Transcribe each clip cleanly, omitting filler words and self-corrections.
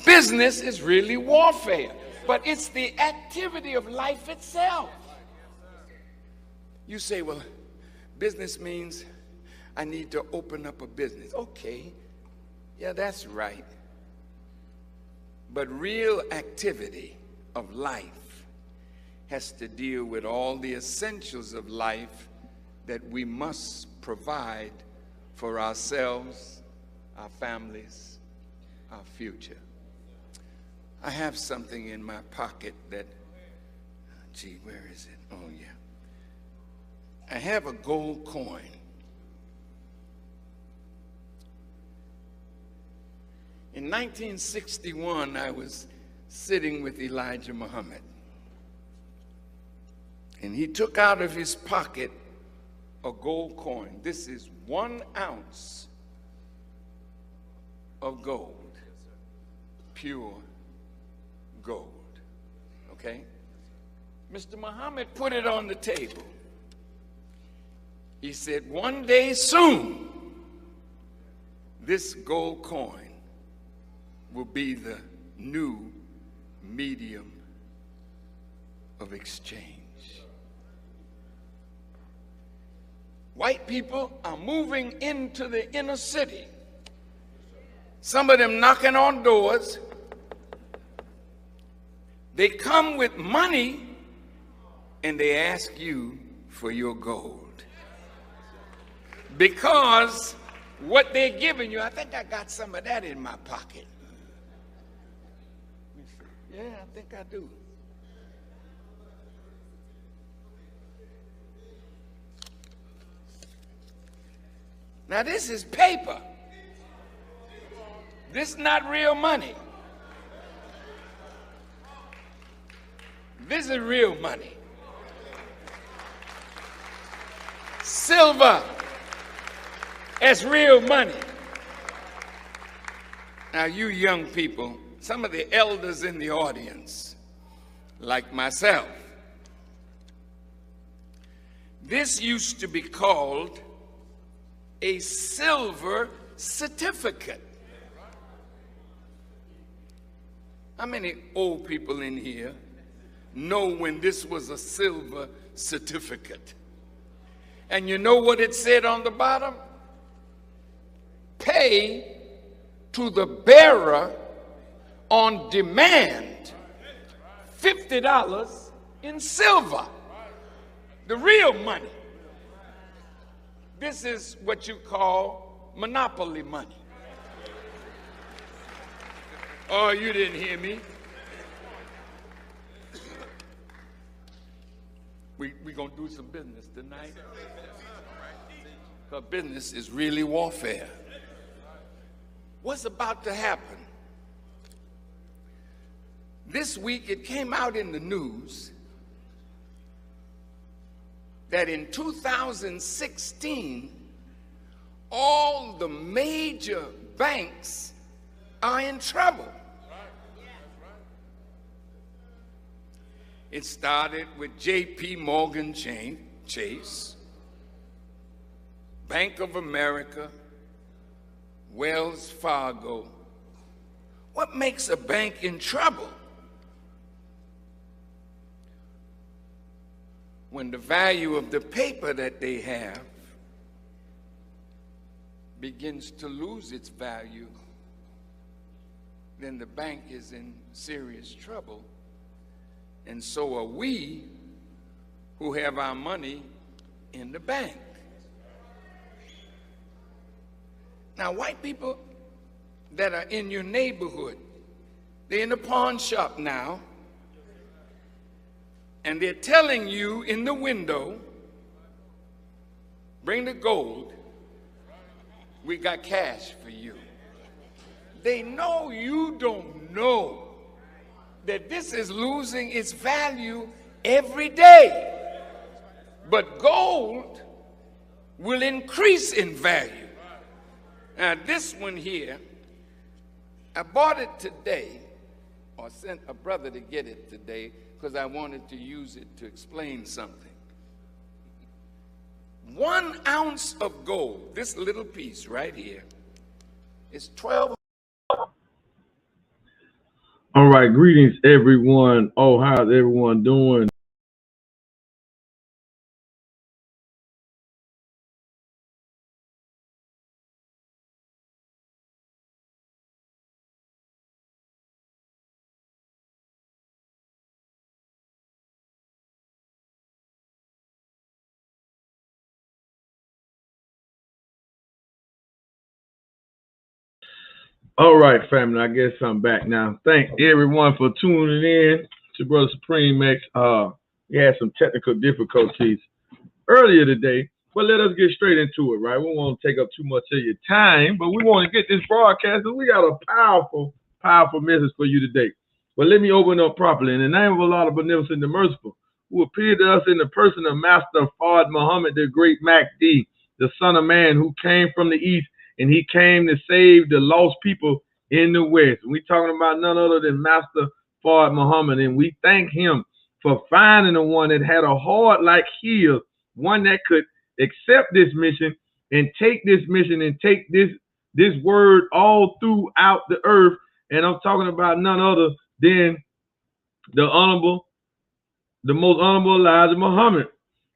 business is really warfare, but it's the activity of life itself. You say, well, business means I need to open up a business. Okay, yeah, that's right. But real activity of life has to deal with all the essentials of life that we must provide for ourselves, our families, our future. I have something in my pocket that, gee, where is it? Oh, yeah. I have a gold coin. In 1961, I was sitting with Elijah Muhammad, and he took out of his pocket a gold coin. This is 1 ounce of gold, pure gold, okay? Mr. Muhammad put it on the table. He said, one day soon, this gold coin will be the new medium of exchange. White people are moving into the inner city. Some of them knocking on doors. They come with money and they ask you for your gold. Because what they're giving you, I think I got some of that in my pocket. Yeah, I think I do. Now this is paper. This is not real money. This is real money. Silver is real money. Now you young people, some of the elders in the audience, like myself, this used to be called a silver certificate. How many old people in here know when this was a silver certificate? And you know what it said on the bottom? Pay to the bearer on demand $50 in silver, the real money. This is what you call monopoly money. Oh, you didn't hear me. We're going to do some business tonight. Because business is really warfare. What's about to happen? This week it came out in the news that in 2016, all the major banks are in trouble. It started with J.P. Morgan Chase, Bank of America, Wells Fargo. What makes a bank in trouble? When the value of the paper that they have begins to lose its value, then the bank is in serious trouble. And so are we who have our money in the bank. Now, white people that are in your neighborhood, they're in the pawn shop now, and they're telling you in the window, bring the gold, we got cash for you. They know you don't know that this is losing its value every day. But gold will increase in value. Now this one here, I bought it today, or sent a brother to get it today, because I wanted to use it to explain something. 1 ounce of gold, this little piece right here, is All right, greetings everyone. Oh, how's everyone doing? All right, family. I guess I'm back now. Thank everyone for tuning in to Brother Supreme X. We had some technical difficulties earlier today, but let us get straight into it, right? We won't take up too much of your time, but we want to get this broadcast because we got a powerful, powerful message for you today. But let me open up properly. In the name of Allah, the Beneficent, the Merciful, who appeared to us in the person of Master FardMoney, the great Mahdi, the Son of Man, who came from the East, and he came to save the lost people in the West. We talking about none other than Master FardMoney, and we thank him for finding the one that had a heart like his, one that could accept this mission and take this mission and take this word all throughout the earth. And I'm talking about none other than the honorable, the most honorable Elijah Muhammad.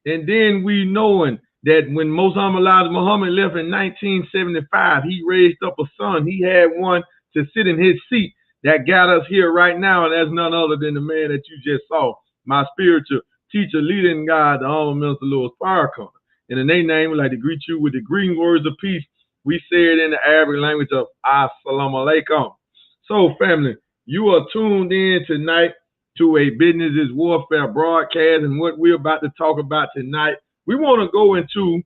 And then we knowing that when most honorable Elijah Muhammad left in 1975, he raised up a son. He had one to sit in his seat that got us here right now, and that's none other than the man that you just saw, my spiritual teacher, leader in God, the Honorable Minister Louis Farrakhan. And in their name, we'd like to greet you with the greeting words of peace. We say it in the Arabic language of Assalamu alaikum. So, family, you are tuned in tonight to a Business is Warfare broadcast, and what we're about to talk about tonight, we want to go into,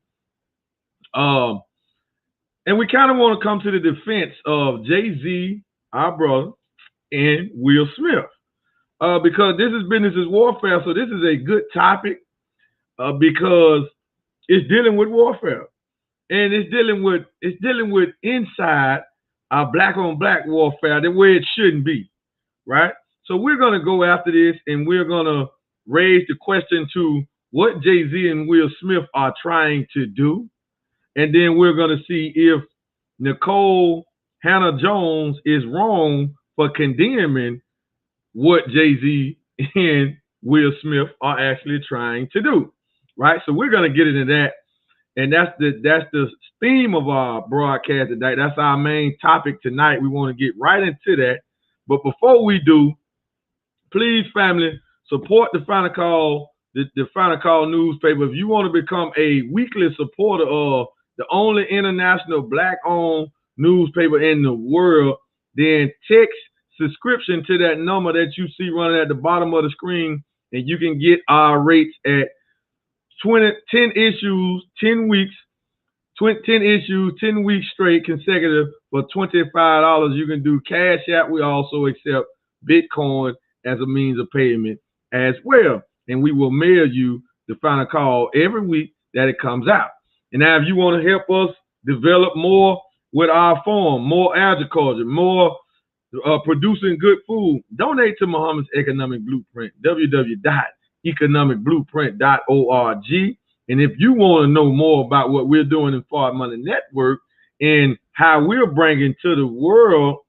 and we kind of want to come to the defense of Jay-Z, our brother, and Will Smith. Because this is Business is Warfare, so this is a good topic because it's dealing with warfare, and it's dealing with inside our black on black warfare the way it shouldn't be, right? So we're gonna go after this, and we're gonna raise the question to what Jay-Z and Will Smith are trying to do, and then we're gonna see if Nicole Hannah Jones is wrong for condemning what Jay-Z and Will Smith are actually trying to do, right? So we're gonna get into that, and that's the theme of our broadcast today. That's our main topic tonight. We want to get right into that, but before we do, please, family, support the Final Call, the Final Call newspaper. If you want to become a weekly supporter of the only international black-owned newspaper in the world, then text subscription to that number that you see running at the bottom of the screen, and you can get our rates at 10 issues, 10 weeks, 10 issues, 10 weeks straight consecutive for $25. You can do Cash App. We also accept Bitcoin as a means of payment as well. And we will mail you the Final Call every week that it comes out. And now, if you want to help us develop more with our farm, more agriculture, more producing good food, donate to Muhammad's Economic Blueprint, www.economicblueprint.org. And if you want to know more about what we're doing in FardMoney Network and how we're bringing to the world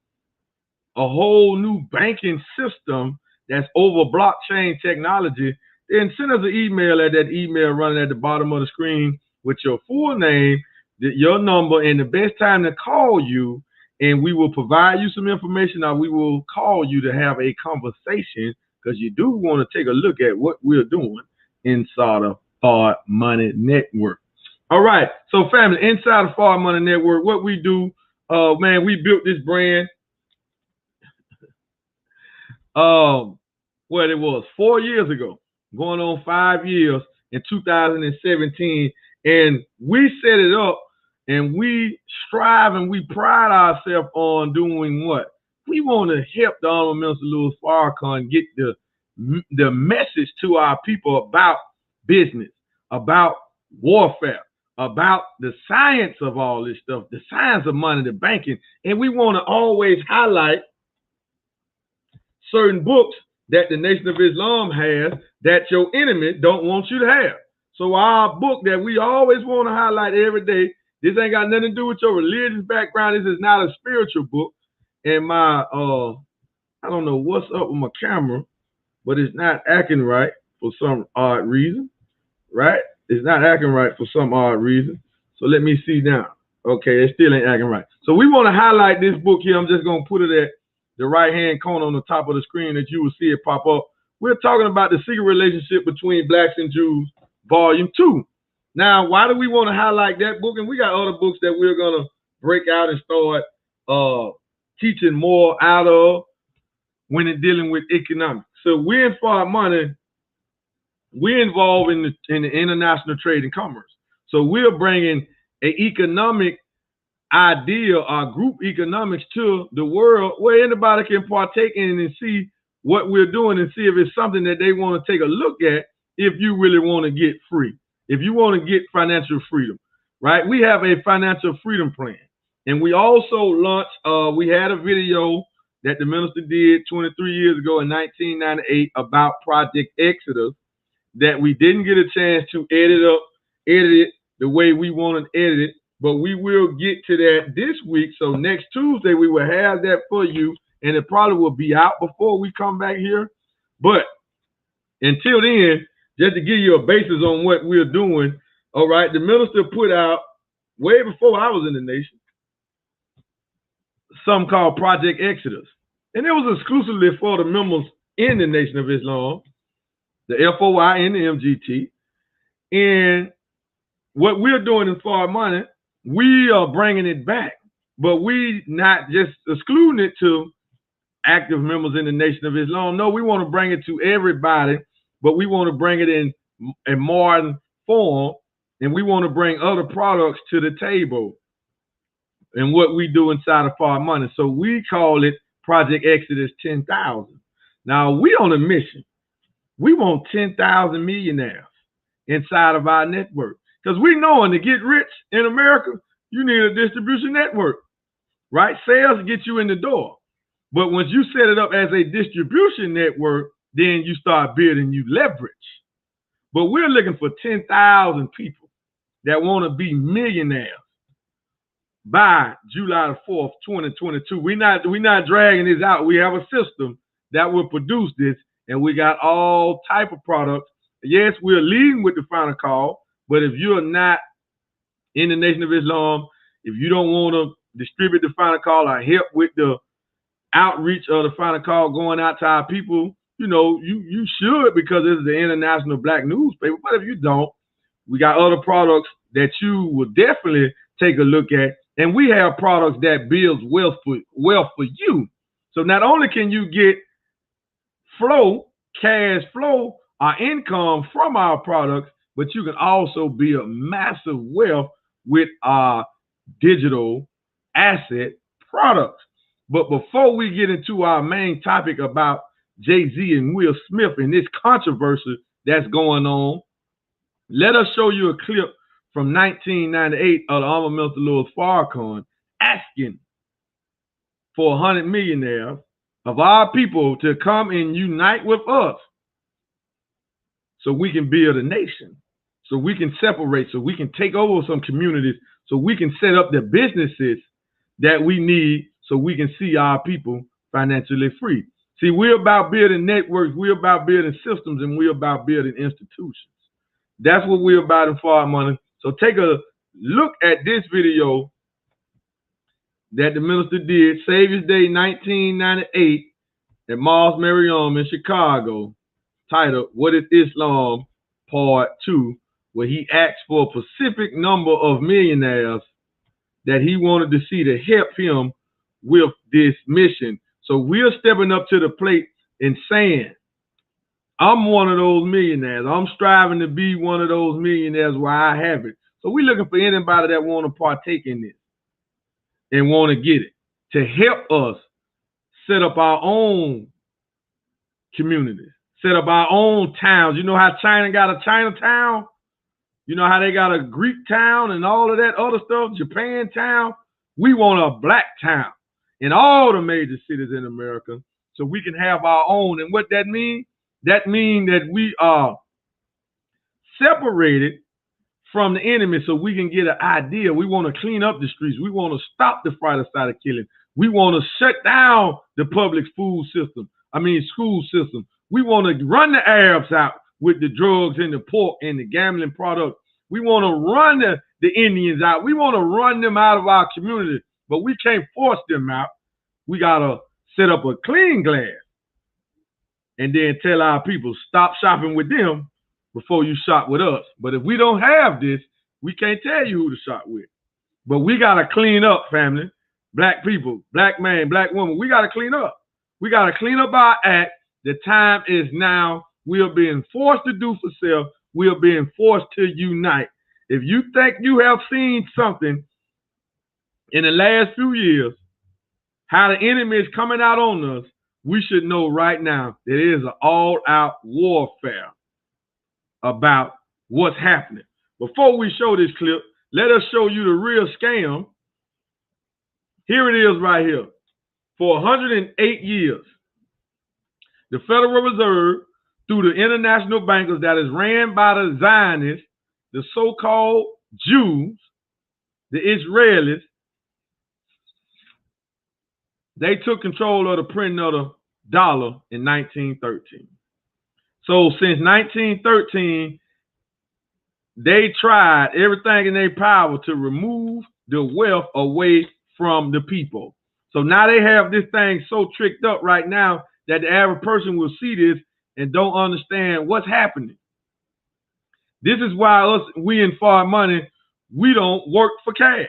a whole new banking system that's over blockchain technology, then send us an email at that email running at the bottom of the screen with your full name, your number, and the best time to call you, and we will provide you some information, or we will call you to have a conversation, because you do want to take a look at what we're doing inside of FardMoney Network. All right, so family, inside of FardMoney Network, what we do, man, we built this brand. What it was 4 years ago, going on 5 years in 2017, and we set it up, and we strive and we pride ourselves on doing what? We want to help the Honorable Minister Louis Farrakhan get the message to our people about business, about warfare, about the science of all this stuff, the science of money, the banking, and we want to always highlight certain books that the Nation of Islam has that your enemy don't want you to have. So our book that we always want to highlight every day, this ain't got nothing to do with your religious background. This is not a spiritual book. And my I don't know what's up with my camera, but it's not acting right for some odd reason, right? It's not acting right for some odd reason. So let me see now. Okay, it still ain't acting right. So we want to highlight this book here. I'm just going to put it at the right-hand corner on the top of the screen that you will see it pop up. We're talking about the secret relationship between blacks and Jews, volume 2. Now, why do we want to highlight that book? And we got other books that we're going to break out and start teaching more out of when it's dealing with economics. So we're in FardMoney. We're involved in the international trade and commerce. So we're bringing an economic idea or group economics to the world where anybody can partake in and see what we're doing and see if it's something that they want to take a look at if you really want to get free, if you want to get financial freedom, right? We have a financial freedom plan. And we also launched, we had a video that the minister did 23 years ago in 1998 about Project Exodus that we didn't get a chance to edit it the way we wanted to edit it, but we will get to that this week. So next Tuesday, we will have that for you, and it probably will be out before we come back here. But until then, just to give you a basis on what we're doing, all right, the minister put out, way before I was in the nation, something called Project Exodus. And it was exclusively for the members in the Nation of Islam, the FOI and the MGT. And what we're doing in FardMoney, we are bringing it back, but we not just excluding it to active members in the Nation of Islam. No, we want to bring it to everybody, but we want to bring it in a modern form, and we want to bring other products to the table and what we do inside of FardMoney. So we call it Project Exodus 10,000. Now, we on a mission. We want 10,000 millionaires inside of our network. Because we know to get rich in America, you need a distribution network, right? Sales get you in the door. But once you set it up as a distribution network, then you start building you leverage. But we're looking for 10,000 people that want to be millionaires by July the 4th, 2022. We're not dragging this out. We have a system that will produce this, and we got all type of products. Yes, we're leading with the final call, but if you're not in the Nation of Islam, if you don't want to distribute the final call or help with the outreach of the final call going out to our people, you should, because this is the international black newspaper. But if you don't, we got other products that you will definitely take a look at. And we have products that builds wealth for you. So not only can you get cash flow, or income from our products, but you can also build massive wealth with our digital asset products. But before we get into our main topic about Jay-Z and Will Smith and this controversy that's going on, let us show you a clip from 1998 of the Honorable Minister Louis Farrakhan asking for 100 millionaires of our people to come and unite with us so we can build a nation, so we can separate, so we can take over some communities, so we can set up the businesses that we need so we can see our people financially free. See, we're about building networks, we're about building systems, and we're about building institutions. That's what we're about in FardMoney. So take a look at this video that the minister did, Savior's Day 1998 at Mars Merriam in Chicago, titled, What is Islam? Part 2, where he asked for a specific number of millionaires that he wanted to see to help him with this mission. So we're stepping up to the plate and saying, I'm one of those millionaires. I'm striving to be one of those millionaires where I have it. So we're looking for anybody that want to partake in this and want to get it, to help us set up our own communities, set up our own towns. You know how China got a Chinatown? You know how they got a Greek town and all of that other stuff, Japan town? We want a black town in all the major cities in America so we can have our own. And what that means? That means that we are separated from the enemy so we can get an idea. We want to clean up the streets. We want to stop the fratricide killing. We want to shut down the public school system. We want to run the Arabs out with the drugs and the pork and the gambling products. We want to run the Indians out. We want to run them out of our community, but we can't force them out. We got to set up a clean glass and then tell our people, stop shopping with them before you shop with us. But if we don't have this, we can't tell you who to shop with. But we got to clean up, family. Black people, black man, black woman, we got to clean up. We got to clean up our act. The time is now. We are being forced to do for self. We are being forced to unite. If you think you have seen something in the last few years, how the enemy is coming out on us, we should know right now that it is an all-out warfare about what's happening. Before we show this clip, let us show you the real scam. Here it is right here. For 108 years, the Federal Reserve, through the international bankers that is ran by the Zionists, the so-called Jews, the Israelis, they took control of the printing of the dollar in 1913. So since 1913, they tried everything in their power to remove the wealth away from the people. So now they have this thing so tricked up right now that the average person will see this and don't understand what's happening. This is why we in FardMoney, we don't work for cash.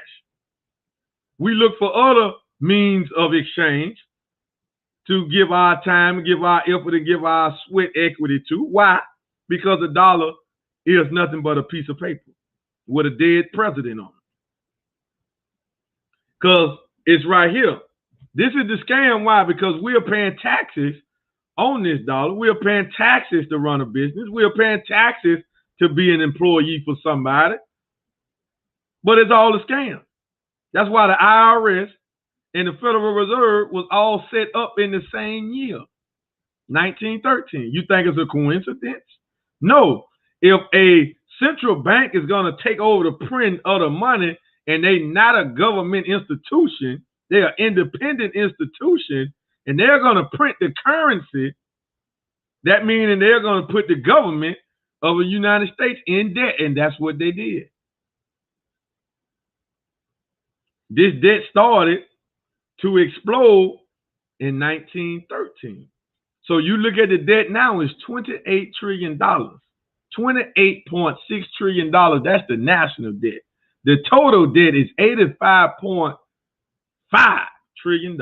We look for other means of exchange to give our time, give our effort, and give our sweat equity to. Why? Because the dollar is nothing but a piece of paper with a dead president on it. Because it's right here. This is the scam. Why? Because we are paying taxes on this dollar. We are paying taxes to run a business. We are paying taxes to be an employee for somebody. But it's all a scam. That's why the IRS and the Federal Reserve was all set up in the same year, 1913. You think it's a coincidence? No. If a central bank is going to take over the print of the money and they not a government institution, they're an independent institution, and they're going to print the currency, that means they're going to put the government of the United States in debt, and that's what they did. This debt started to explode in 1913. So you look at the debt now, it's $28 trillion. $28.6 trillion. That's the national debt. The total debt is $85.5 trillion.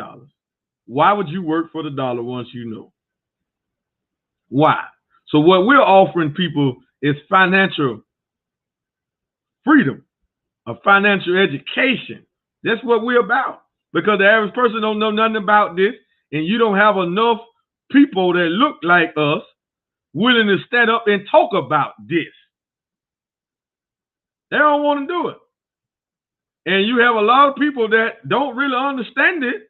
Why would you work for the dollar once you know? Why? So what we're offering people is financial freedom, a financial education. That's what we're about. Because the average person don't know nothing about this, and you don't have enough people that look like us willing to stand up and talk about this. They don't want to do it. And you have a lot of people that don't really understand it.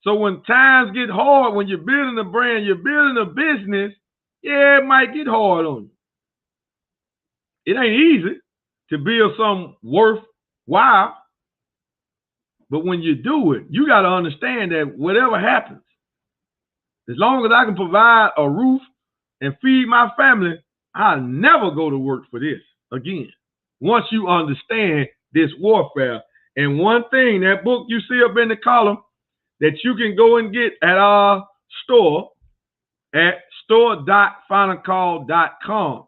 So when times get hard, when you're building a brand, you're building a business, yeah, it might get hard on you. It ain't easy to build something worthwhile. But when you do it, you got to understand that whatever happens, as long as I can provide a roof and feed my family, I'll never go to work for this again. Once you understand this warfare. And one thing, that book you see up in the column that you can go and get at our store at store.finalcall.com.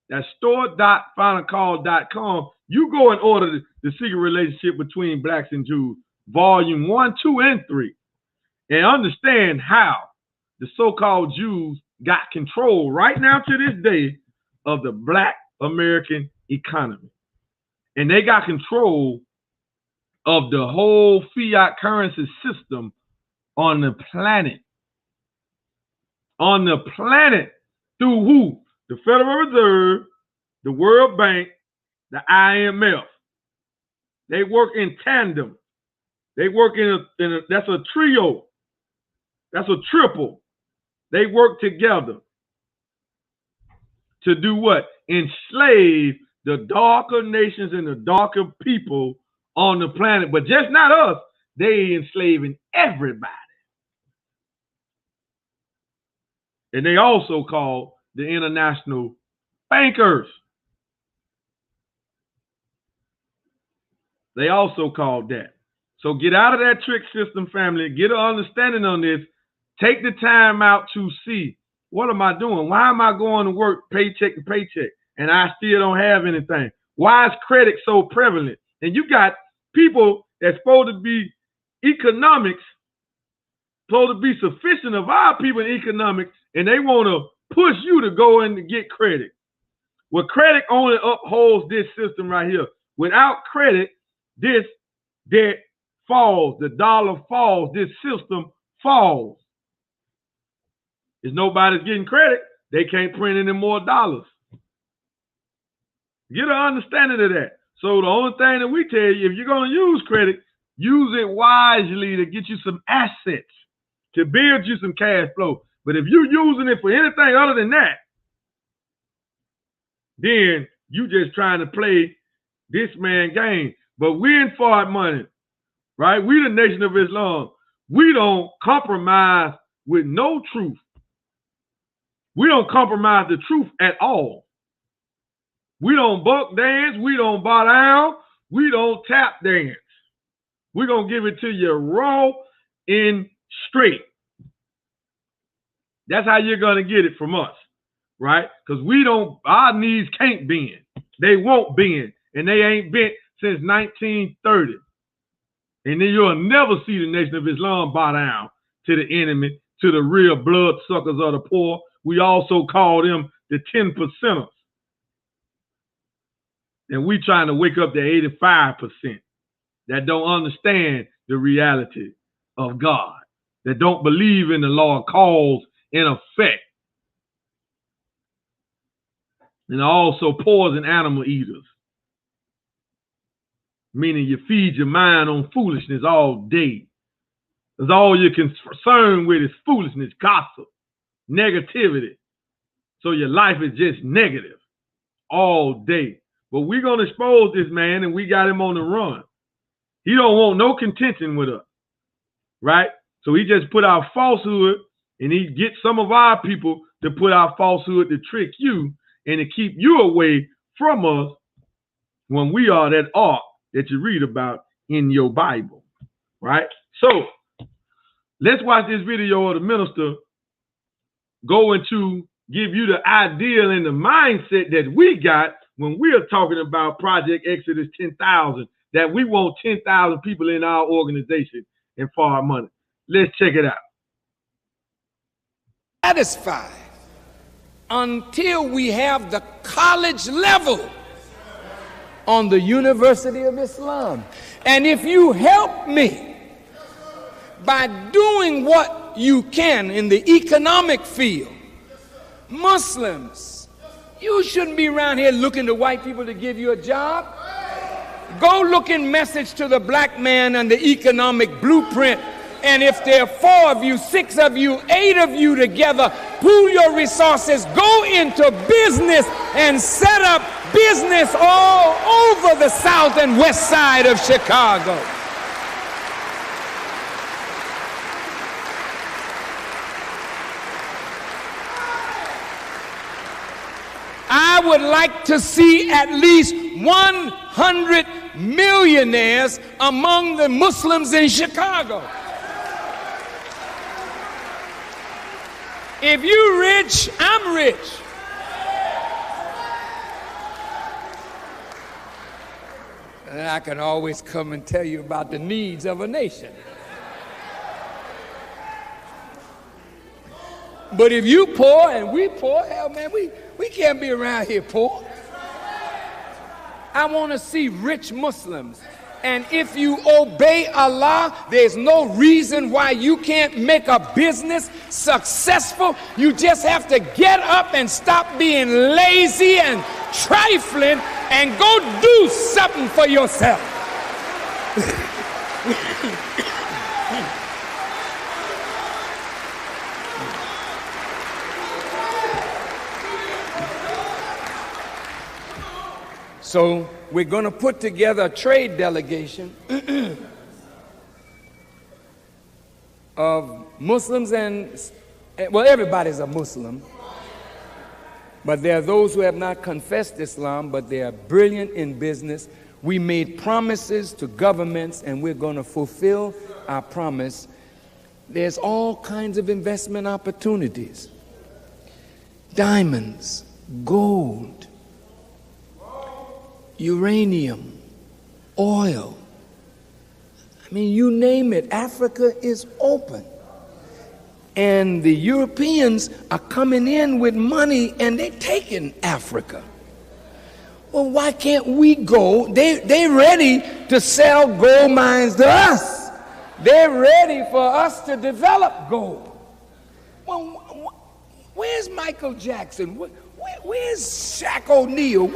That's store.finalcall.com. You go and order the Secret Relationship Between Blacks and Jews, volume 1, 2, and 3, and understand how the so-called Jews got control right now to this day of the Black American economy. And they got control of the whole fiat currency system on the planet. On the planet through who? The Federal Reserve, the World Bank, the IMF. They work in tandem. They work that's a trio. That's a triple. They work together to do what? Enslave the darker nations and the darker people on the planet. But just not us. They enslaving everybody. And they also call the international bankers. They also called that. So get out of that trick system, family. Get an understanding on this. Take the time out to see, what am I doing? Why am I going to work paycheck to paycheck and I still don't have anything? Why is credit so prevalent? And you got people that's supposed to be economics, supposed to be sufficient of our people in economics, and they want to push you to go in to get credit. Well, credit only upholds this system right here. Without credit, this debt falls, the dollar falls, this system falls. If nobody's getting credit, they can't print any more dollars. Get an understanding of that. So the only thing that we tell you, if you're going to use credit, use it wisely to get you some assets, to build you some cash flow. But if you're using it for anything other than that, then you just trying to play this man game. But we in FardMoney, right? We the Nation of Islam. We don't compromise with no truth. We don't compromise the truth at all. We don't buck dance. We don't bow down. We don't tap dance. We're going to give it to you raw and straight. That's how you're going to get it from us, right? Because our knees can't bend. They won't bend. And they ain't bent since 1930. And then you'll never see the Nation of Islam bow down to the enemy, to the real blood suckers of the poor. We also call them the 10%ers. And we trying to wake up the 85% that don't understand the reality of God, that don't believe in the law of cause and effect. And also poison animal eaters. Meaning you feed your mind on foolishness all day. Because all you're concerned with is foolishness, gossip, negativity. So your life is just negative all day. But we're going to expose this man, and we got him on the run. He don't want no contention with us, right? So he just put out falsehood, and he gets some of our people to put out falsehood to trick you and to keep you away from us when we are that ark that you read about in your Bible, right? So let's watch this video of the minister going to give you the idea and the mindset that we got when we're talking about Project Exodus 10,000, that we want 10,000 people in our organization in FardMoney. Let's check it out. Satisfied until we have the college level on the University of Islam. And if you help me by doing what you can in the economic field, Muslims, you shouldn't be around here looking to white people to give you a job. Go look in message to the black man and the economic blueprint. And if there are 4 of you, 6 of you, 8 of you together, pool your resources, go into business and set up business all over the south and west side of Chicago. I would like to see at least 100 millionaires among the Muslims in Chicago. If you're rich, I'm rich. And I can always come and tell you about the needs of a nation. But if you poor and we poor, hell man, we can't be around here poor. I want to see rich Muslims. And if you obey Allah, there's no reason why you can't make a business successful. You just have to get up and stop being lazy and trifling and go do something for yourself. So we're going to put together a trade delegation of Muslims and, well, everybody's a Muslim, but there are those who have not confessed Islam, but they are brilliant in business. We made promises to governments, and we're going to fulfill our promise. There's all kinds of investment opportunities. Diamonds, gold, uranium, oil. I mean, you name it, Africa is open. And the Europeans are coming in with money and they're taking Africa. Well, why can't we go? They're ready to sell gold mines to us. They're ready for us to develop gold. Well, where's Michael Jackson? Where's Shaq O'Neal?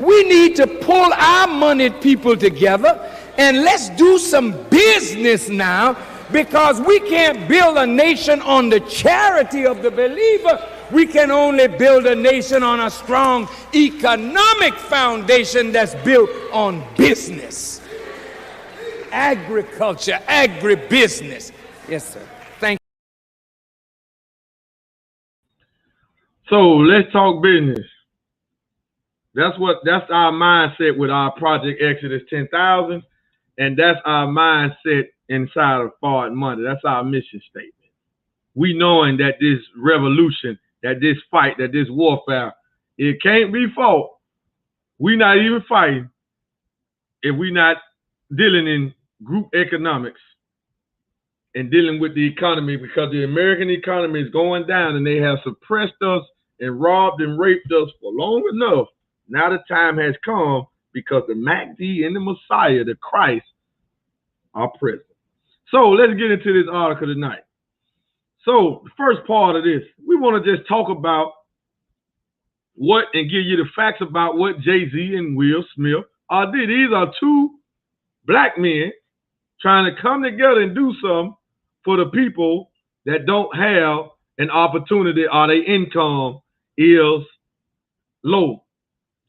We need to pull our moneyed people together and let's do some business now, because we can't build a nation on the charity of the believer. We can only build a nation on a strong economic foundation that's built on business, agriculture, agribusiness. Yes, sir. Thank you. So let's talk business. That's our mindset with our Project Exodus 10,000, and that's our mindset inside of FardMoney. That's our mission statement. We knowing that this revolution, that this fight, that this warfare, it can't be fought. We not even fighting if we not dealing in group economics and dealing with the economy, because the American economy is going down and they have suppressed us and robbed and raped us for long enough. Now the time has come, because the Mahdi and the Messiah, the Christ, are present. So let's get into this article tonight. So the first part of this, we want to just talk about what and give you the facts about what Jay-Z and Will Smith did. These are two black men trying to come together and do something for the people that don't have an opportunity or their income is low.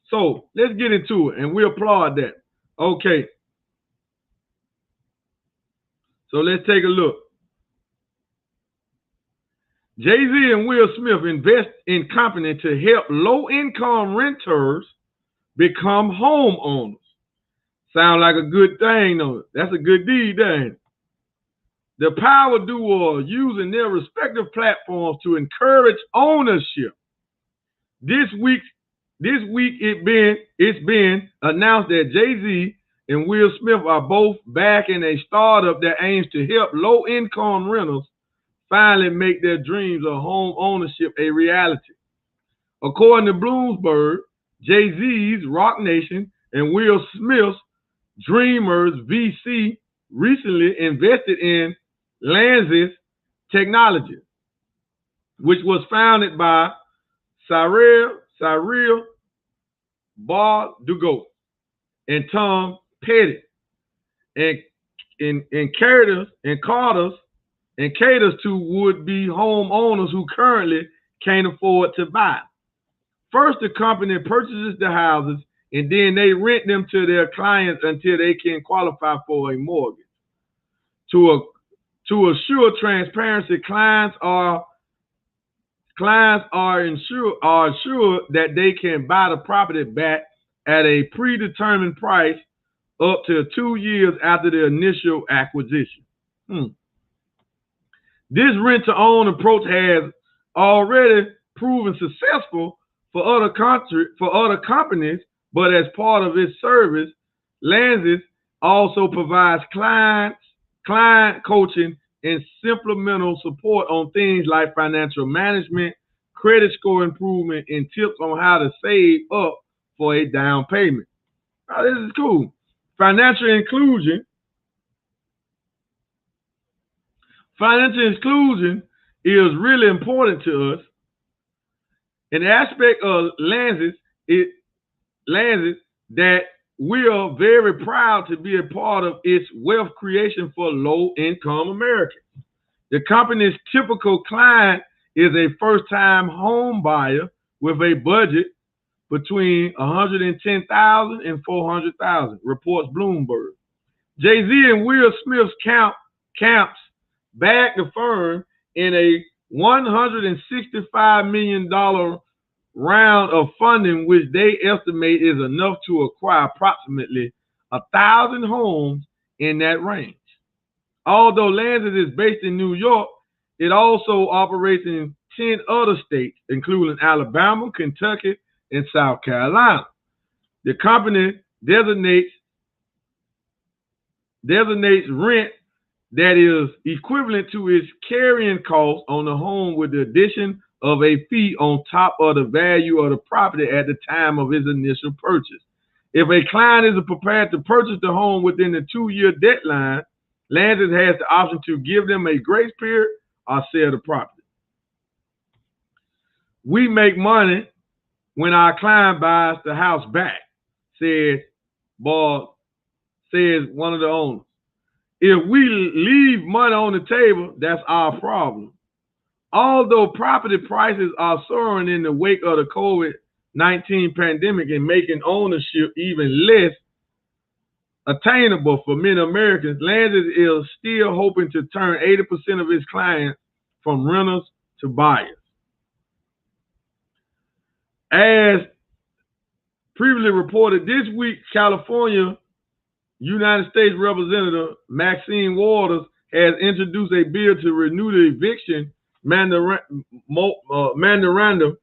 So let's get into it, and we applaud that. Okay. So let's take a look. Jay-Z and Will Smith invest in company to help low-income renters become homeowners. Sound like a good thing, though. That's a good deed, ain't it? The power duo are using their respective platforms to encourage ownership. This week it's been announced that Jay-Z and Will Smith are both backing a startup that aims to help low-income renters finally make their dreams of home ownership a reality. According to Bloomberg, Jay-Z's Rock Nation and Will Smith's Dreamers VC recently invested in Lanzis Technology, which was founded by Cyril Bardugo and Tom Petty, and caters to would-be homeowners who currently can't afford to buy. First, the company purchases the houses, and then they rent them to their clients until they can qualify for a mortgage. To assure transparency, clients are assured that they can buy the property back at a predetermined price up to 2 years after the initial acquisition. This rent-to-own approach has already proven successful for other companies, but as part of its service, Lanzis also provides client coaching and supplemental support on things like financial management, credit score improvement, and tips on how to save up for a down payment. Now, this is cool. Financial inclusion is really important to us. An aspect of Lanzis that we are very proud to be a part of its wealth creation for low-income Americans. The company's typical client is a first-time home buyer with a budget between $110,000 and $400,000, reports Bloomberg. Jay-Z and Will Smith's count Camps bagged the firm in a $165 million round of funding, which they estimate is enough to acquire approximately 1,000 homes in that range. Although Landsys is based in New York, it also operates in 10 other states, including Alabama, Kentucky, and South Carolina. The company designates rent that is equivalent to its carrying cost on the home with the addition of a fee on top of the value of the property at the time of its initial purchase. If a client is prepared to purchase the home within the 2-year deadline, Landsys has the option to give them a grace period or sell the property. We make money when our client buys the house back, says one of the owners. If we leave money on the table, that's our problem. Although property prices are soaring in the wake of the COVID-19 pandemic and making ownership even less attainable for many Americans, Landsys is still hoping to turn 80% of its clients from renters to buyers. As previously reported, this week, California United States Representative Maxine Waters has introduced a bill to renew the eviction memorandum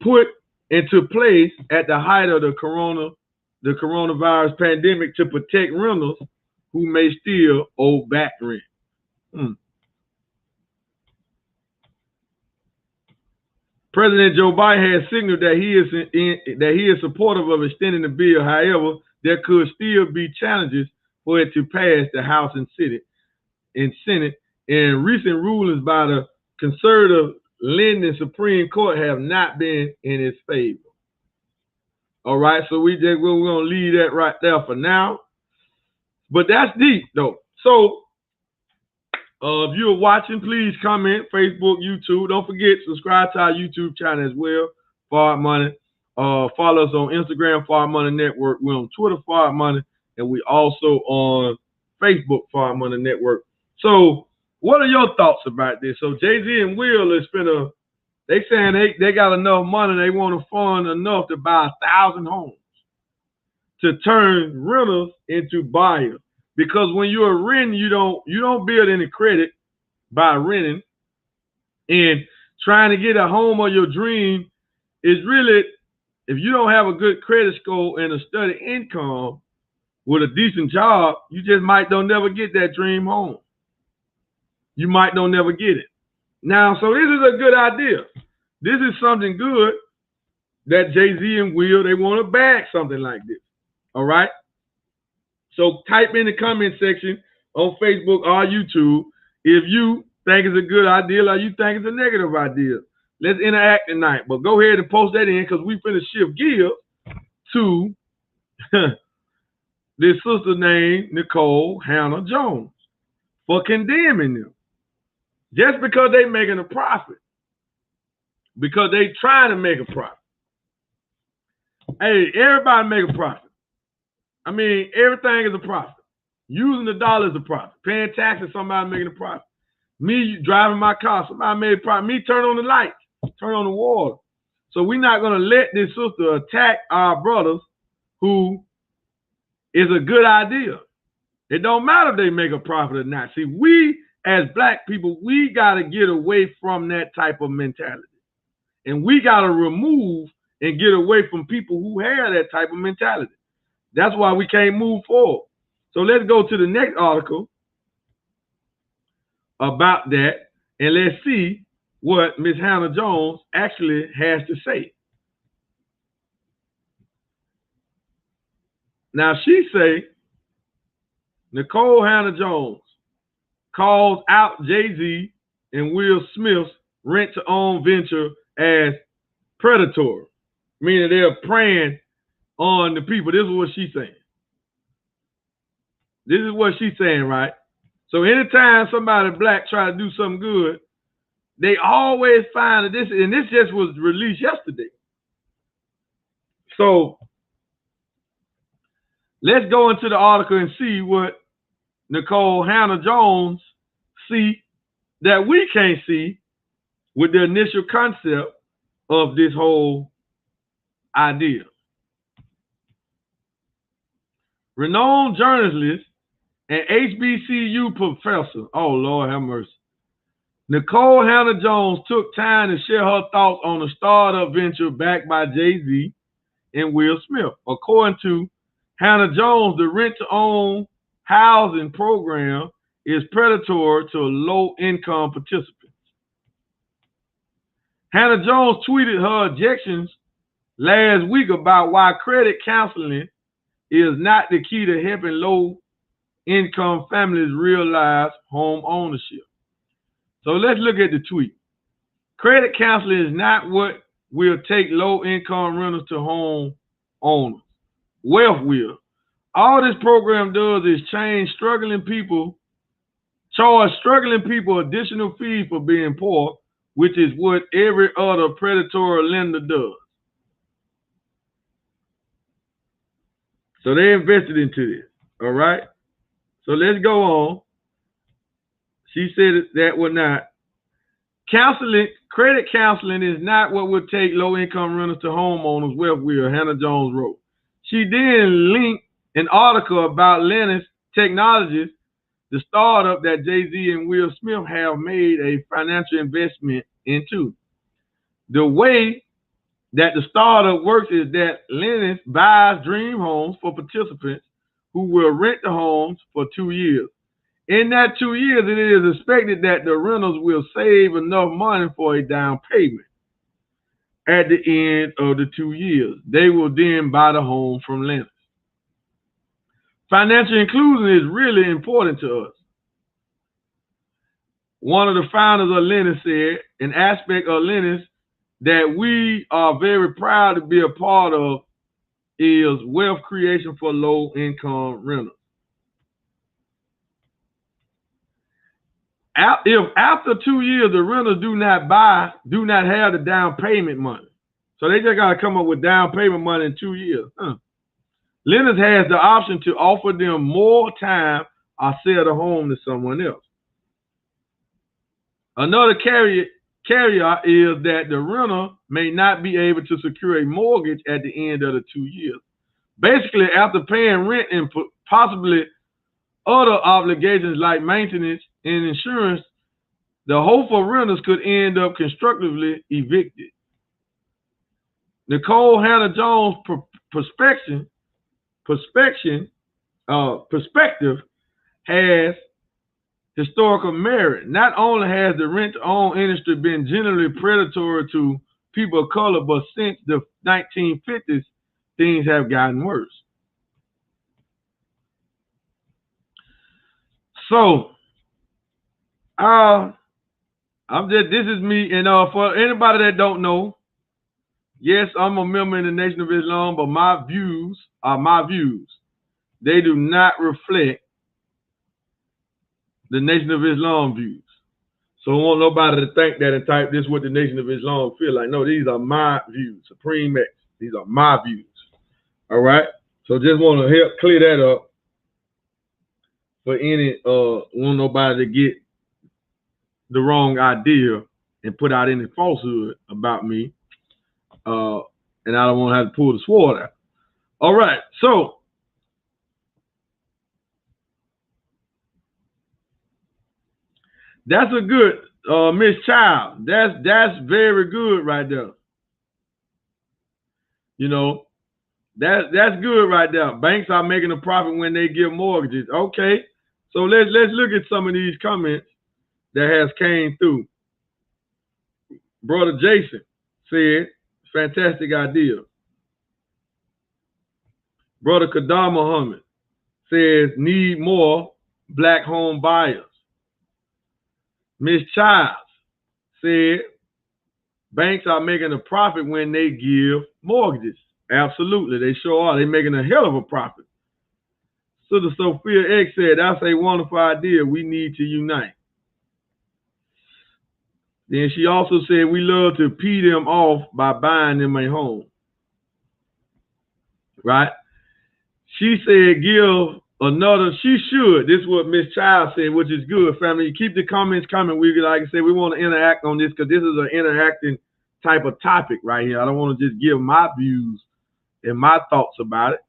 put into place at the height of the coronavirus pandemic to protect renters who may still owe back rent. President Joe Biden has signaled that he is supportive of extending the bill. However, there could still be challenges for it to pass the House and Senate. And recent rulings by the conservative lending Supreme Court have not been in its favor. All right, so we're going to leave that right there for now. But that's deep, though. So if you're watching, please comment, Facebook, YouTube. Don't forget, subscribe to our YouTube channel as well, FardMoney. Follow us on Instagram, FardMoney Network. We're on Twitter, FardMoney, and we also on Facebook, FardMoney Network. So what are your thoughts about this? So Jay-Z and Will is they saying they got enough money, they want to fund enough to buy 1,000 homes to turn renters into buyers. Because when you're renting, you don't build any credit by renting. And trying to get a home of your dream is really, if you don't have a good credit score and a steady income with a decent job, you just might don't never get that dream home. You might don't never get it. Now, so this is a good idea. This is something good that Jay-Z and Will, they want to bag something like this. All right? So type in the comment section on Facebook or YouTube if you think it's a good idea or you think it's a negative idea. Let's interact tonight. But go ahead and post that in because we finna shift gears to this sister named Nicole Hannah Jones for condemning them. Just because they making a profit. Because they trying to make a profit. Hey, everybody make a profit. I mean, everything is a profit. Using the dollar is a profit. Paying taxes, somebody making a profit. Me driving my car, somebody made a profit. Me turn on the lights, turn on the water. So we're not going to let this sister attack our brothers who is a good idea. It don't matter if they make a profit or not. See, we as black people, we got to get away from that type of mentality. And we got to remove and get away from people who have that type of mentality. That's why we can't move forward. So let's go to the next article about that, and let's see what Ms. Hannah Jones actually has to say. Now she say, Nicole Hannah Jones calls out Jay-Z and Will Smith's rent-to-own venture as predatory, meaning they're preying on the people. This is what she's saying. This is what she's saying, right? So anytime somebody black try to do something good, they always find that this, and this just was released yesterday. So let's go into the article and see what Nicole Hannah Jones see that we can't see with the initial concept of this whole idea. Renowned journalist and HBCU professor, oh Lord have mercy, Nicole Hannah-Jones took time to share her thoughts on the startup venture backed by Jay-Z and Will Smith. According to Hannah-Jones, the rent-to-own housing program is predatory to low-income participants. Hannah-Jones tweeted her objections last week about why credit counseling is not the key to helping low-income families realize home ownership. So let's look at the tweet. Credit counseling is not what will take low-income renters to home owners. Wealth will. All this program does is charge struggling people additional fees for being poor, which is what every other predatory lender does. So they invested into this, all right? So let's go on. She said that would not. Credit counseling is not what would take low-income renters to homeowners, wealth will, Hannah-Jones wrote. She then linked an article about Linus Technologies, the startup that Jay-Z and Will Smith have made a financial investment into. The way that the startup works is that Linus buys dream homes for participants who will rent the homes for 2 years. In that 2 years, it is expected that the renters will save enough money for a down payment. At the end of the 2 years, they will then buy the home from Linus. Financial inclusion is really important to us. One of the founders of Linus said, an aspect of Linus that we are very proud to be a part of is wealth creation for low-income renters. If after 2 years the renters do not have the down payment money, so they just got to come up with down payment money in 2 years. Linus has the option to offer them more time or sell the home to someone else. Another caveat is that the renter may not be able to secure a mortgage at the end of the 2 years. Basically, after paying rent and possibly other obligations like maintenance and insurance, the hopeful renters could end up constructively evicted. Nicole Hannah-Jones' perspective has historical merit. Not only has the rent-to-own industry been generally predatory to people of color, but since the 1950s, things have gotten worse. So, this is me, and for anybody that don't know, yes, I'm a member in the Nation of Islam, but my views are my views. They do not reflect the Nation of Islam views. So I don't want nobody to think that and type this is what the Nation of Islam feel like. No, these are my views. Supreme X. These are my views. All right? So just want to help clear that up for any want nobody to get the wrong idea and put out any falsehood about me. And I don't want to have to pull the sword out. All right, so that's a good Miss Child. That's very good right there. You know, that's good right there. Banks are making a profit when they give mortgages. Okay, so let's look at some of these comments that has came through. Brother Jason said, fantastic idea. Brother Kadar Muhammad says, need more black home buyers. Miss Childs said, banks are making a profit when they give mortgages. Absolutely, they sure are. They're making a hell of a profit. Sister Sophia X said, that's a wonderful idea. We need to unite. Then she also said, we love to pee them off by buying them a home. Right? She said, give she should. This is what Miss Child said, which is good, family. Keep the comments coming. We, like I said, we want to interact on this because this is an interacting type of topic right here. I don't want to just give my views and my thoughts about it,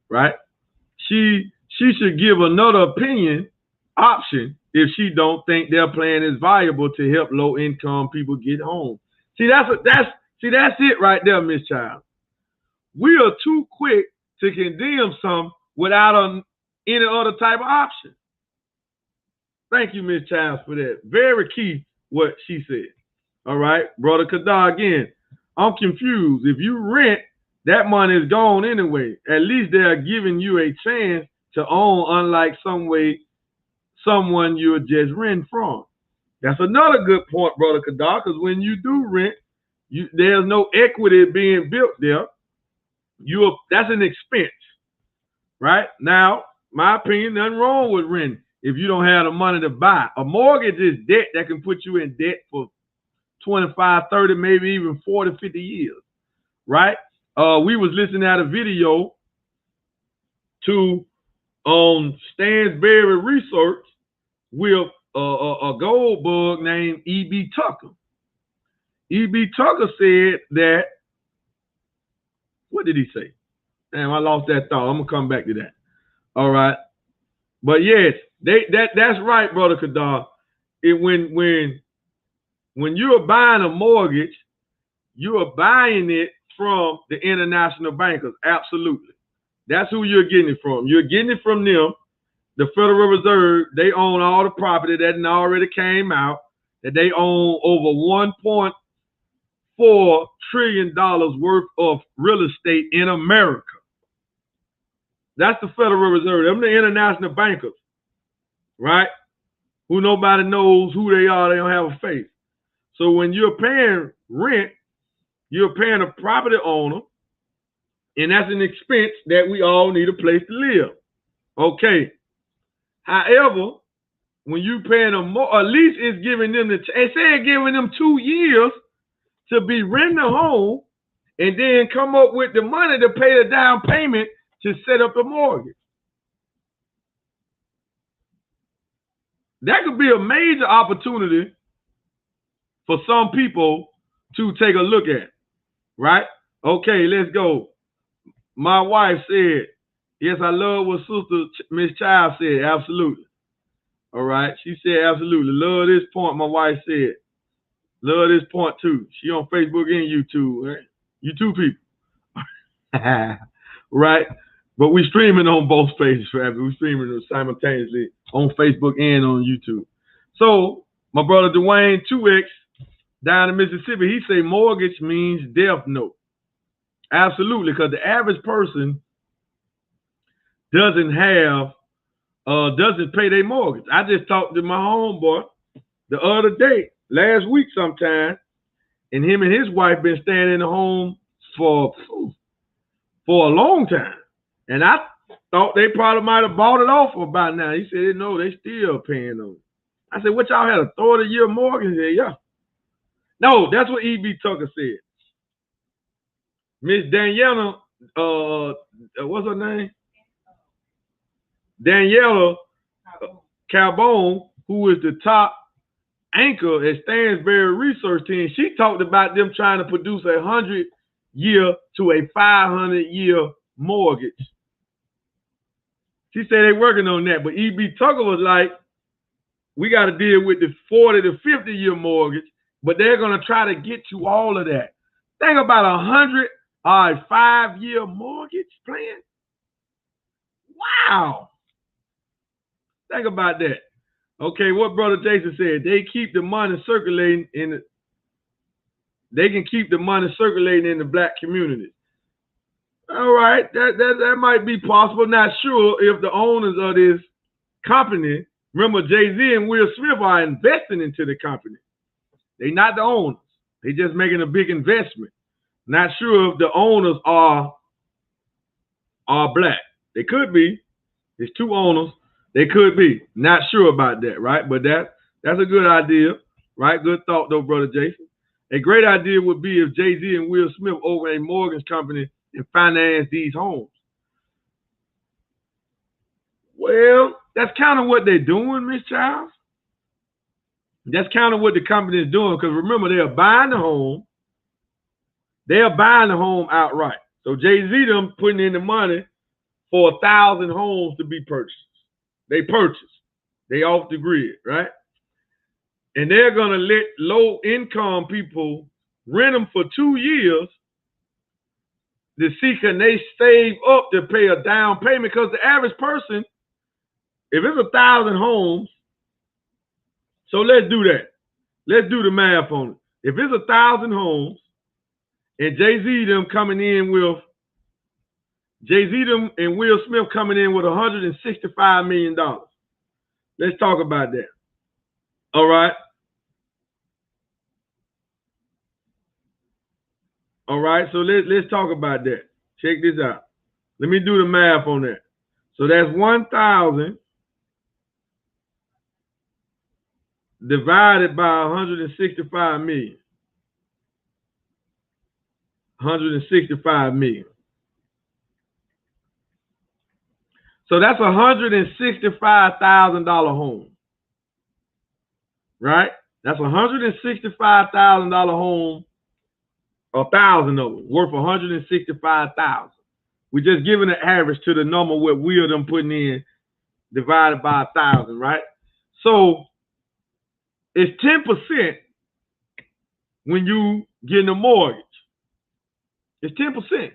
right? She should give another option if she don't think their plan is viable to help low income people get home. See, that's it right there, Miss Child. We are too quick to condemn some without any other type of option. Thank you, Miss Child, for that. Very key what she said. All right, Brother Kadar, again, I'm confused. If you rent, that money is gone anyway. At least they're giving you a chance to own, unlike someone you're just renting from. That's another good point, Brother Kadar, because when you do rent, there's no equity being built there. That's an expense, right? Now, my opinion, nothing wrong with renting if you don't have the money to buy. A mortgage is debt that can put you in debt for 25, 30, maybe even 40, 50 years, right? We was listening at a video to Stansberry Research with a gold bug named E.B. Tucker. E.B. Tucker said that, what did he say? Damn, I lost that thought. I'm going to come back to that. All right. But yes, that's right, Brother Kadar. When you're buying a mortgage, you are buying it from the international bankers. Absolutely. That's who you're getting it from. You're getting it from them. The Federal Reserve, they own all the property that already came out, that they own over $1.4 trillion worth of real estate in America. That's the Federal Reserve. Them the international bankers, right? Who nobody knows who they are. They don't have a face. So when you're paying rent, you're paying a property owner, and that's an expense that we all need a place to live. Okay. However, when you paying them more, at least it's giving them giving them 2 years to be renting a home and then come up with the money to pay the down payment to set up a mortgage. That could be a major opportunity for some people to take a look at, right? Okay, let's go. My wife said, yes, I love what Sister Miss Child said. Absolutely. All right. She said, absolutely. Love this point, my wife said. Love this point, too. She on Facebook and YouTube, right? YouTube people. Right? But we streaming on both pages, right? We streaming simultaneously on Facebook and on YouTube. So, my brother Dwayne 2X down in Mississippi, he say mortgage means death note. Absolutely, because the average person doesn't pay their mortgage. I just talked to my homeboy the other day, last week sometime, and him and his wife been staying in the home for a long time. And I thought they probably might have bought it off for about now. He said, no, they still paying on it. I said, what, y'all had a 30-year mortgage? He said, yeah. No, that's what E.B. Tucker said. Miss Daniela, what's her name? Daniela Calbone, who is the top anchor at Stansberry Research Team, she talked about them trying to produce a 100-year to a 500-year mortgage. She said they're working on that, but E.B. Tucker was like, we got to deal with the 40 to 50-year mortgage, but they're going to try to get to all of that. Think about a 5-year mortgage plan. Wow. Think about that. Okay, what Brother Jason said, they keep the money circulating they can keep the money circulating in the black community. All right, that might be possible. Not sure if the owners of this company, remember Jay-Z and Will Smith are investing into the company. They're not the owners. They're just making a big investment. Not sure if the owners are black. They could be. There's 2 owners. They could be. Not sure about that, right? But that's a good idea, right? Good thought, though, Brother Jason. A great idea would be if Jay-Z and Will Smith open a mortgage company and finance these homes. Well, that's kind of what they're doing, Miss Childs. That's kind of what the company is doing, because remember, they're buying the home. They're buying the home outright. So Jay-Z them putting in the money for 1,000 homes to be purchased. They purchase. They off the grid, right? And they're going to let low-income people rent them for 2 years to see can they save up to pay a down payment, because the average person, if it's 1,000 homes, so let's do that. Let's do the math on it. If it's 1,000 homes and Jay-Z them coming in with, Jay-Z them and Will Smith coming in with $165 million. Let's talk about that. All right. All right, so let's talk about that. Check this out. Let me do the math on that. So that's 1,000 divided by 165 million. 165 million. So that's $165,000 home. Right? That's $165,000 home. 1,000 of them worth 165,000. We're just giving an average to the number what we are them putting in divided by 1,000, right? So it's 10% when you getting a mortgage. It's 10%.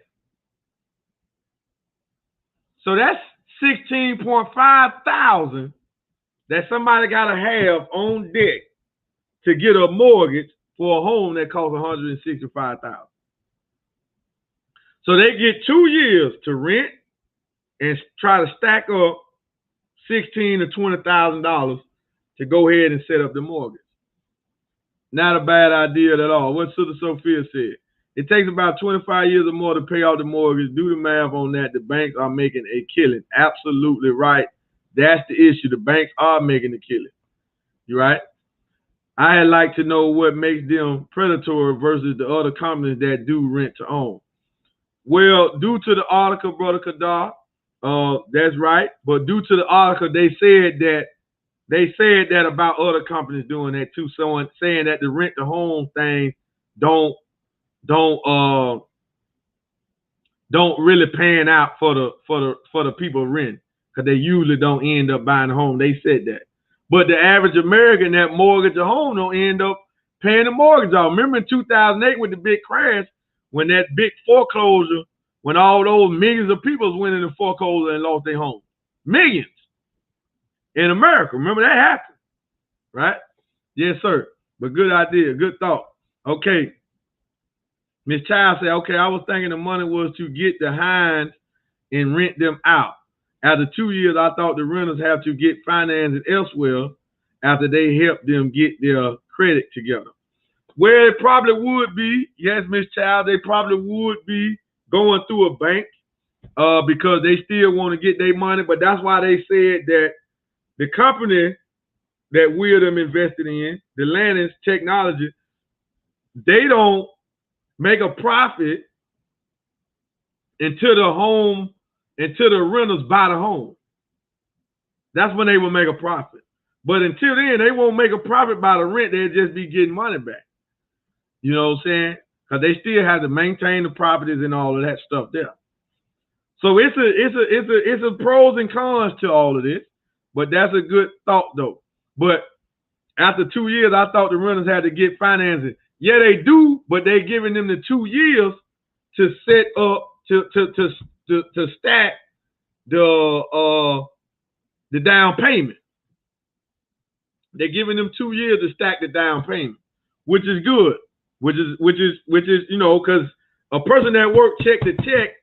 So that's 16.5 thousand that somebody got to have on deck to get a mortgage for a home that costs $165,000. So they get 2 years to rent and try to stack up $16,000 to $20,000 to go ahead and set up the mortgage. Not a bad idea at all. What Sister Sophia said. It takes about 25 years or more to pay off the mortgage. Do the math on that. The banks are making a killing. Absolutely right. That's the issue. The banks are making a killing. You right? I'd like to know what makes them predatory versus the other companies that do rent to own. Well, due to the article, Brother Kadar, that's right. But due to the article, they said that about other companies doing that too. Someone saying that the rent to home thing don't really pan out for the people renting, because they usually don't end up buying a home. They said that. But the average American that mortgage a home don't end up paying the mortgage off. Remember in 2008 with the big crash, when that big foreclosure, when all those millions of people went into foreclosure and lost their home. Millions in America. Remember that happened, right? Yes, sir. But good idea, good thought. Okay. Miss Child said, okay, I was thinking the money was to get the hinds and rent them out. After 2 years, I thought the renters have to get financing elsewhere after they help them get their credit together. Well, it probably would be, yes, Miss Child, they probably would be going through a bank because they still want to get their money. But that's why they said that the company that we're them invested in, the Millionaires Technology, they don't make a profit until the renters buy the home. That's when they will make a profit. But until then, they won't make a profit by the rent. They'll just be getting money back. You know what I'm saying? Because they still have to maintain the properties and all of that stuff there. So it's a pros and cons to all of this. But that's a good thought though. But after 2 years, I thought the renters had to get financing. Yeah, they do, but they're giving them the 2 years to set up to stack the down payment. They're giving them 2 years to stack the down payment, which is good. Which is you know, because a person that works check to check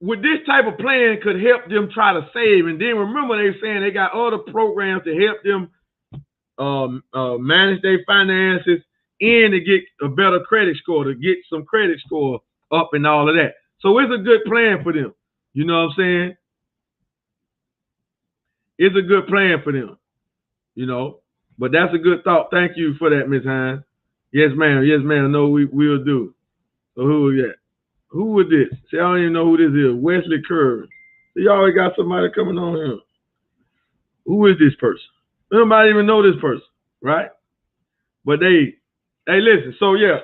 with this type of plan could help them try to save. And then remember, they saying they got other programs to help them manage their finances and to get a better credit score, to get some credit score up and all of that. So it's a good plan for them. You know what I'm saying? It's a good plan for them. You know, but that's a good thought. Thank you for that, Ms. Hines. Yes, ma'am. Yes, ma'am. No, we'll do. So who is that? Who was this? See, I don't even know who this is. Wesley Curry. See, you always got somebody coming on here. Who is this person? Nobody even know this person, right? But hey, listen. So yeah,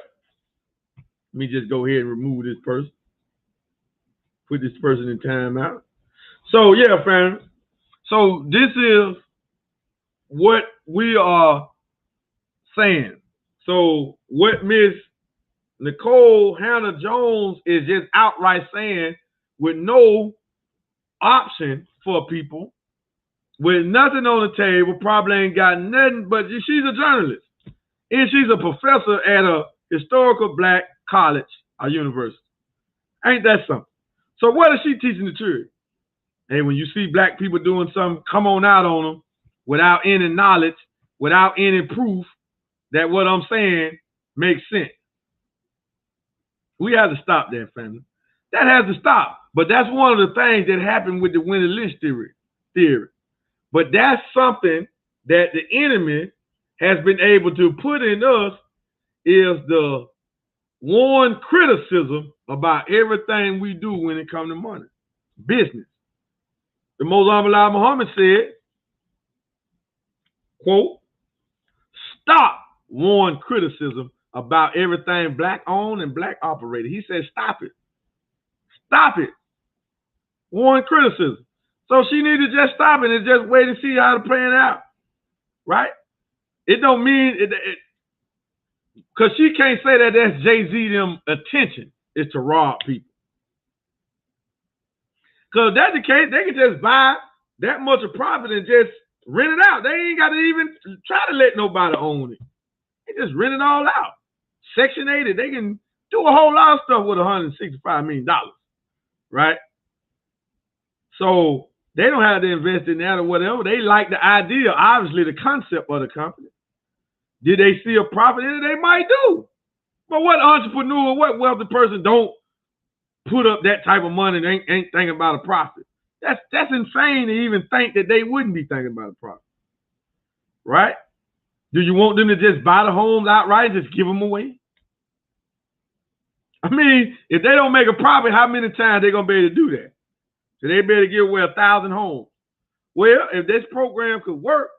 let me just go ahead and remove this person. Put this person in timeout. So yeah, fam. So this is what we are saying. So what Miss Nicole Hannah Jones is just outright saying, with no option for people, with nothing on the table, probably ain't got nothing, but she's a journalist. And she's a professor at a historical black college or university. Ain't that something? So what is she teaching the children? Hey, when you see black people doing something, come on out on them without any knowledge, without any proof that what I'm saying makes sense. We have to stop that, family. That has to stop. But that's one of the things that happened with the Willie Lynch theory. But that's something that the enemy has been able to put in us, is the warned criticism about everything we do when it comes to money, business. The Most Honorable Muhammad said, quote, stop warned criticism about everything black owned and black operated. He said, stop it. Stop it. Warned criticism. So she needs to just stop it and just wait and see how it's playing out. Right? It don't mean it because she can't say that that's Jay-Z them attention is to rob people. Because if that's the case, they can just buy that much of profit and just rent it out. They ain't got to even try to let nobody own it. They just rent it all out. Section 80, they can do a whole lot of stuff with $165 million. Right? So they don't have to invest in that or whatever. They like the idea, obviously the concept of the company. Did they see a profit in it? They might do. But what entrepreneur, what wealthy person don't put up that type of money and ain't thinking about a profit? That's insane to even think that they wouldn't be thinking about a profit. Right? Do you want them to just buy the homes outright and just give them away? I mean, if they don't make a profit, how many times they going to be able to do that? So they better give away 1,000 homes. Well, if this program could work,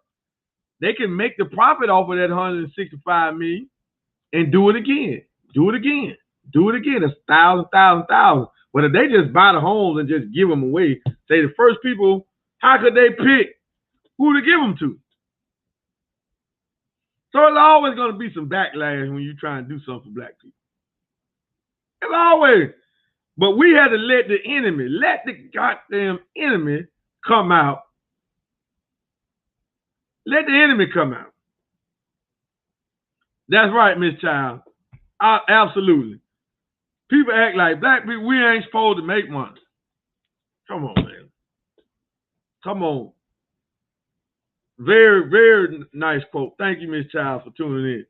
they can make the profit off of that $165 million and do it again. Do it again. Do it again. It's 1,000. But if they just buy the homes and just give them away, say the first people, how could they pick who to give them to? So it's always going to be some backlash when you try and do something for black people. It's always. But we had to let the goddamn enemy come out. Let the enemy come out. That's right, Miss Child. Absolutely. People act like black people, we ain't supposed to make money. Come on, man. Come on. Very, very nice quote. Thank you, Miss Child, for tuning in.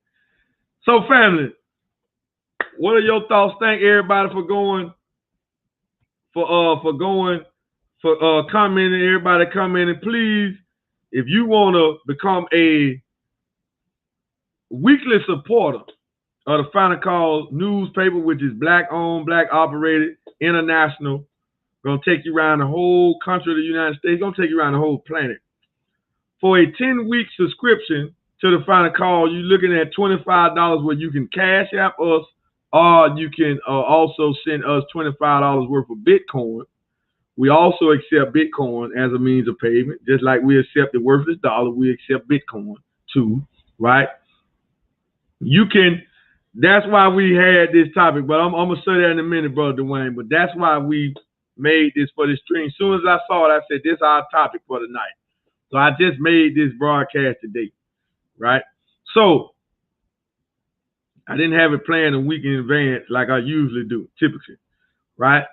So, family, what are your thoughts? Thank everybody for commenting. Everybody commenting. Please, if you want to become a weekly supporter of the Final Call newspaper, which is black owned, black operated, international, gonna take you around the whole country of the United States, gonna take you around the whole planet. For a 10-week subscription to the Final Call, you're looking at $25 where you can cash app us, or you can also send us $25 worth of Bitcoin. We also accept Bitcoin as a means of payment, just like we accept the worthless dollar, we accept Bitcoin too, right? You can, that's why we had this topic, but I'm going to say that in a minute, Brother Dwayne, but that's why we made this for the stream. As soon as I saw it, I said, this is our topic for the night. So I just made this broadcast today, right? So I didn't have it planned a week in advance like I usually do, typically, right?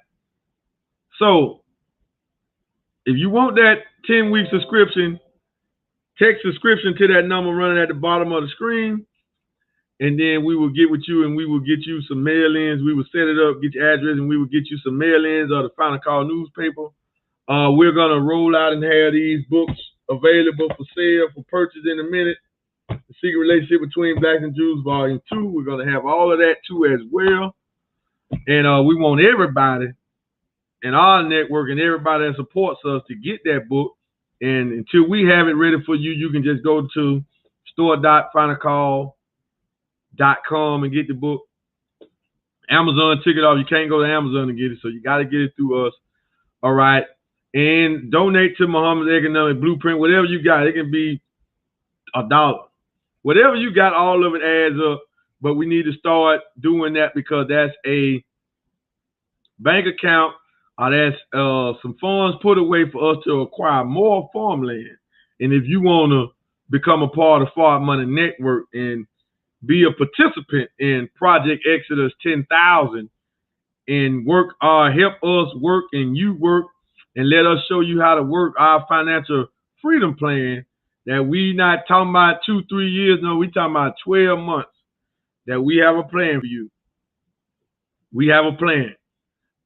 So if you want that 10-week subscription, text subscription to that number running at the bottom of the screen, and then we will get with you and we will get you some mail-ins. We will set it up, get your address, and we will get you some mail-ins of the Final Call newspaper. We're going to roll out and have these books available for sale, for purchase in a minute. The Secret Relationship Between Blacks and Jews, Volume 2. We're going to have all of that too as well. And we want everybody in our network and everybody that supports us to get that book. And until we have it ready for you, you can just go to store.finalcall.com and get the book. Amazon took it off. You can't go to Amazon and get it, so you got to get it through us. All right. And donate to Muhammad's Economic Blueprint, whatever you got. It can be $1. Whatever you got, all of it adds up. But we need to start doing that because that's a bank account. That's some funds put away for us to acquire more farmland. And if you want to become a part of FardMoney Network and be a participant in Project Exodus 10,000 and help us work and you work and let us show you how to work our financial freedom plan that we not talking about 2-3 years. No, we talking about 12 months that we have a plan for you. We have a plan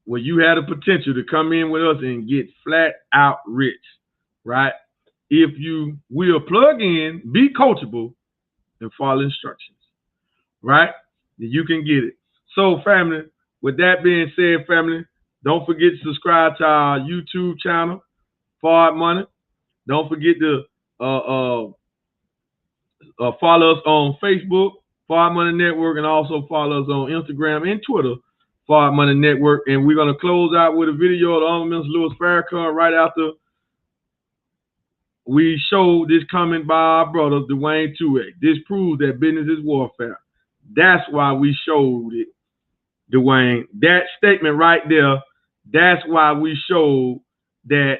where you have the potential to come in with us and get flat out rich, right? If you will plug in, be coachable, and follow instructions, right? Then you can get it. So, family, with that being said, family, don't forget to subscribe to our YouTube channel, FardMoney. Don't forget to follow us on Facebook, FardMoney Network, and also follow us on Instagram and Twitter, FardMoney Network. And we're going to close out with a video of the Honorable Mr. Louis Farrakhan right after we showed this comment by our brother, Dwayne Tuek. This proves that business is warfare. That's why we showed it, Dwayne. That statement right there, that's why we showed that.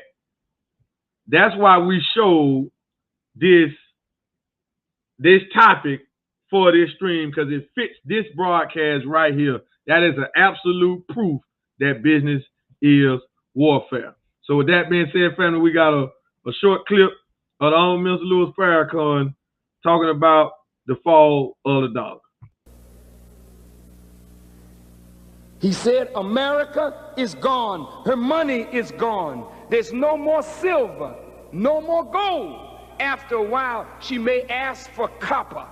That's why we showed this topic for this stream, because it fits this broadcast right here. That is an absolute proof that business is warfare. So with that being said, family, we got a short clip of the Honorable Mr. Louis Farrakhan talking about the fall of the dollar. He said, America is gone. Her money is gone. There's no more silver, no more gold. After a while, she may ask for copper.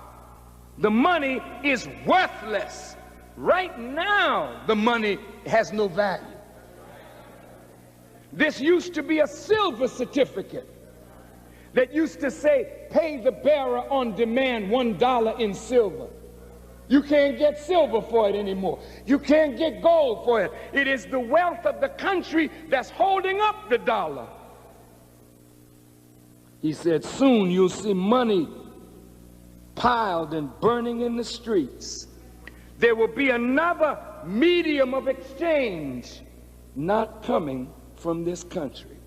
The money is worthless. Right now, the money has no value. This used to be a silver certificate that used to say, pay the bearer on demand $1 in silver. You can't get silver for it anymore. You can't get gold for it. It is the wealth of the country that's holding up the dollar. He said, soon you'll see money piled and burning in the streets. There will be another medium of exchange not coming from this country.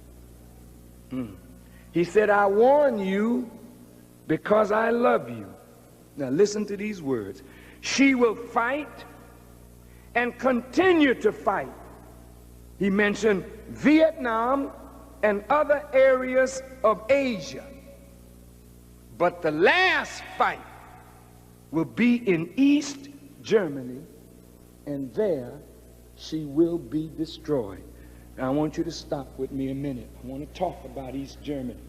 He said, I warn you because I love you. Now listen to these words. She will fight and continue to fight. He mentioned Vietnam and other areas of Asia. But the last fight will be in East Germany, and there she will be destroyed. Now I want you to stop with me a minute. I want to talk about East Germany.